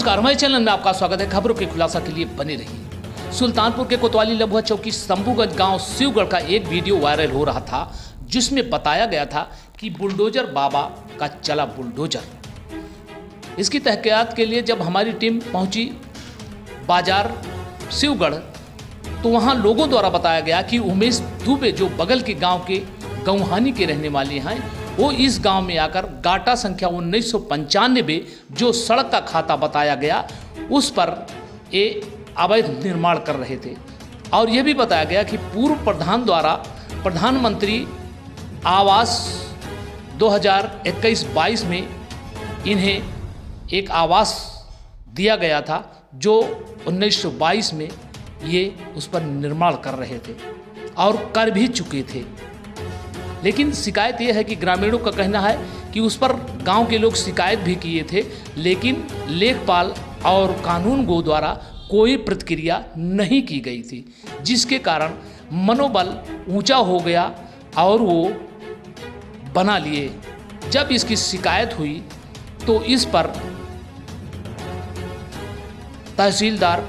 नमस्कार, हमारे चैनल में आपका स्वागत है। खबरों के खुलासा के लिए बने रहिए। सुल्तानपुर के कोतवाली लबुआ चौकी शंभूगंज गांव शिवगढ़ का एक वीडियो वायरल हो रहा था, जिसमें बताया गया था कि बुलडोजर बाबा का चला बुलडोजर। इसकी तहकीकात के लिए जब हमारी टीम पहुंची बाजार शिवगढ़, तो वहां लोगों द्वारा बताया गया कि उमेश दुबे जो बगल के गाँव के गौहानी के रहने वाले हैं, वो इस गांव में आकर गाटा संख्या 1995 जो सड़क का खाता बताया गया, उस पर ये अवैध निर्माण कर रहे थे। और यह भी बताया गया कि पूर्व प्रधान द्वारा प्रधानमंत्री आवास 2021-22 में इन्हें एक आवास दिया गया था, जो 1922 में ये उस पर निर्माण कर रहे थे और कर भी चुके थे। लेकिन शिकायत ये है कि ग्रामीणों का कहना है कि उस पर गांव के लोग शिकायत भी किए थे, लेकिन लेखपाल और कानून गो द्वारा कोई प्रतिक्रिया नहीं की गई थी, जिसके कारण मनोबल ऊंचा हो गया और वो बना लिए। जब इसकी शिकायत हुई तो इस पर तहसीलदार,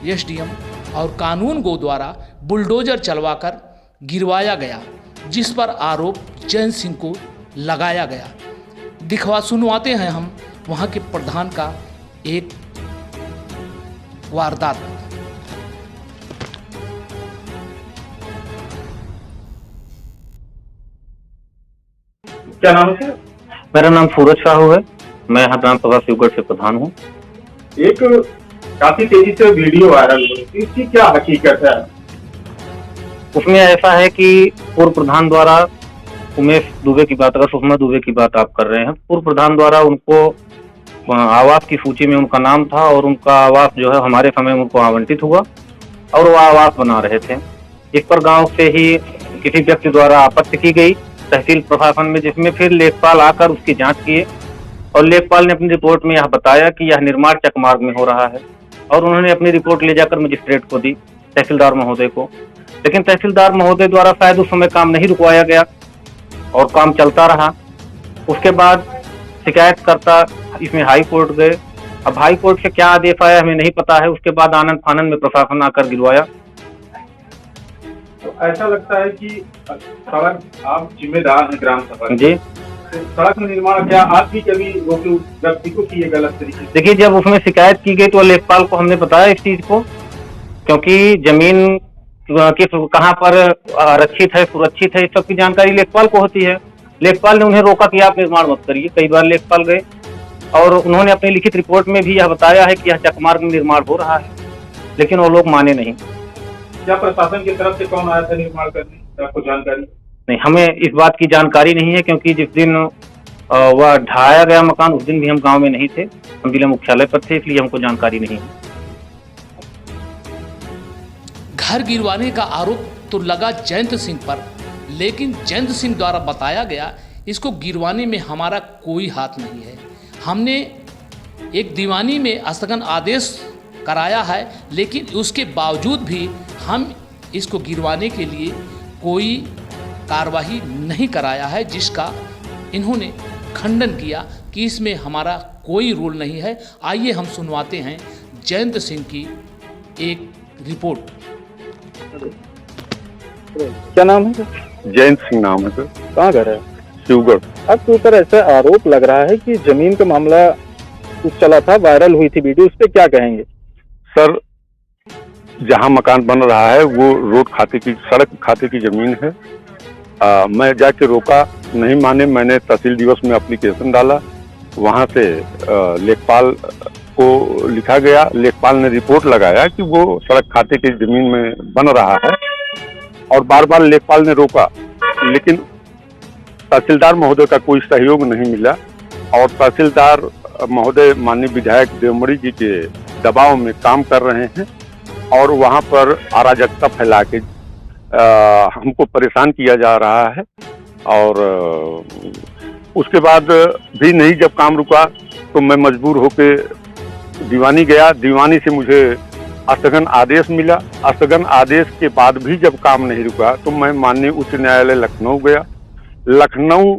एसडीएम और कानून गो द्वारा बुलडोजर चलवाकर गिरवाया गया, जिस पर आरोप जैन सिंह को लगाया गया। सुनवाते हैं हम वहां के प्रधान का एक वारदात। क्या नाम है? मेरा नाम सूरज साहू है। मैं यहाँ ग्राम सभा शिवगढ़ से प्रधान हूँ। एक काफी तेजी से वीडियो वायरल हो रही थी, इसकी क्या हकीकत है? उसमें ऐसा है कि पूर्व प्रधान द्वारा उमेश दुबे की बात, सुषमा दुबे की बात आप कर रहे हैं। पूर्व प्रधान द्वारा उनको आवास की सूची में उनका नाम था और उनका आवास जो है हमारे समय में उनको आवंटित हुआ और वो आवास बना रहे थे। इस पर गांव से ही किसी व्यक्ति द्वारा आपत्ति की गई तहसील प्रशासन में, जिसमें फिर लेखपाल आकर उसकी जांच किए और लेखपाल ने अपनी रिपोर्ट में यह बताया कि यह निर्माण चकमार्ग में हो रहा है और उन्होंने अपनी रिपोर्ट ले जाकर मजिस्ट्रेट को दी, तहसीलदार महोदय को। लेकिन तहसीलदार महोदय द्वारा शायद उस समय काम नहीं रुकवाया गया और काम चलता रहा। उसके बाद शिकायतकर्ता इसमें हाई कोर्ट गए। अब हाई कोर्ट से क्या आदेश आया हमें नहीं पता है। उसके बाद आनंद फानन में प्रशासन आकर गिरवाया। तो ऐसा लगता है कि सड़क, आप जिम्मेदार हैं ग्राम सभा जी, सड़क निर्माण क्या आप भी कभी रोके व्यक्ति को किए गलत तरीके से? देखिए, जब उसमें शिकायत की गई तो लेखपाल को हमने बताया इस चीज को, क्योंकि जमीन किस कहाँ पर आरक्षित है, सुरक्षित है, इस सब की जानकारी लेखपाल को होती है। लेखपाल ने उन्हें रोका कि आप निर्माण मत करिए। कई बार लेखपाल गए और उन्होंने अपनी लिखित रिपोर्ट में भी यह बताया है कि यह चकमार्ग में निर्माण हो रहा है, लेकिन वो लोग माने नहीं। क्या प्रशासन की तरफ से कौन आया था निर्माण करने, आपको जानकारी? नहीं, हमें इस बात की जानकारी नहीं है, क्योंकि जिस दिन वह ढाया गया मकान उस दिन भी हम गाँव में नहीं थे, हम जिला मुख्यालय पर थे, इसलिए हमको जानकारी नहीं है। घर गिरवाने का आरोप तो लगा जयंत सिंह पर, लेकिन जयंत सिंह द्वारा बताया गया इसको गिरवाने में हमारा कोई हाथ नहीं है। हमने एक दीवानी में स्थगन आदेश कराया है, लेकिन उसके बावजूद भी हम इसको गिरवाने के लिए कोई कार्रवाई नहीं कराया है, जिसका इन्होंने खंडन किया कि इसमें हमारा कोई रोल नहीं है। आइए हम सुनवाते हैं जयंत सिंह की एक रिपोर्ट। क्या नाम है? जयंत सिंह नाम है सर। कहाँ घर है? शिवगढ़। अब तो ऊपर ऐसा आरोप लग रहा है कि जमीन का मामला कुछ चला था, वायरल हुई थी वीडियो, उस पर क्या कहेंगे? सर, जहाँ मकान बन रहा है वो रोड खाते की, सड़क खाते की जमीन है। मैं जाके रोका, नहीं माने। मैंने तहसील दिवस में एप्लीकेशन डाला, वहाँ से लेखपाल को लिखा गया। लेखपाल ने रिपोर्ट लगाया कि वो सड़क खाते की जमीन में बन रहा है और बार बार लेखपाल ने रोका, लेकिन तहसीलदार महोदय का कोई सहयोग नहीं मिला और तहसीलदार महोदय माननीय विधायक देवमणि जी के दबाव में काम कर रहे हैं और वहाँ पर अराजकता फैला के हमको परेशान किया जा रहा है। और उसके बाद भी नहीं, जब काम रुका तो मैं मजबूर होके दीवानी गया। दीवानी से मुझे स्थगन आदेश मिला। स्थगन आदेश के बाद भी जब काम नहीं रुका तो मैं माननीय उच्च न्यायालय लखनऊ गया। लखनऊ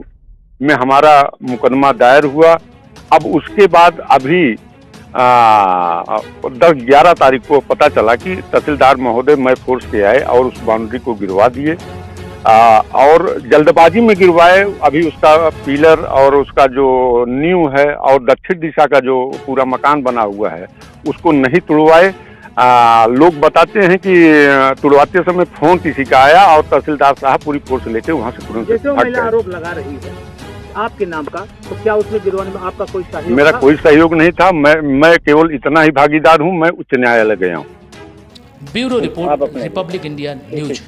में हमारा मुकदमा दायर हुआ। अब उसके बाद अभी 10-11 तारीख को पता चला कि तहसीलदार महोदय मैं फोर्स के आए और उस बाउंड्री को गिरवा दिए और जल्दबाजी में गिरवाए। अभी उसका पिलर और उसका जो नींव है और दक्षिण दिशा का जो पूरा मकान बना हुआ है उसको नहीं तुड़वाए। लोग बताते हैं कि तुड़वाते समय फोन किसी का आया और तहसीलदार साहब पूरी फोर्स लेके वहां से तुरंत जैसे वो भाग महिला गए। आरोप लगा रही है आपके नाम का, तो क्या उसमें गिरवाने में आपका कोई सहयोग मेरा था? कोई सहयोग नहीं था। मैं केवल इतना ही भागीदार हूं, मैं उच्च न्यायालय गया हूं। ब्यूरो आप रिपोर्ट, अपने- रिपब्लिक इंडिया न्यूज।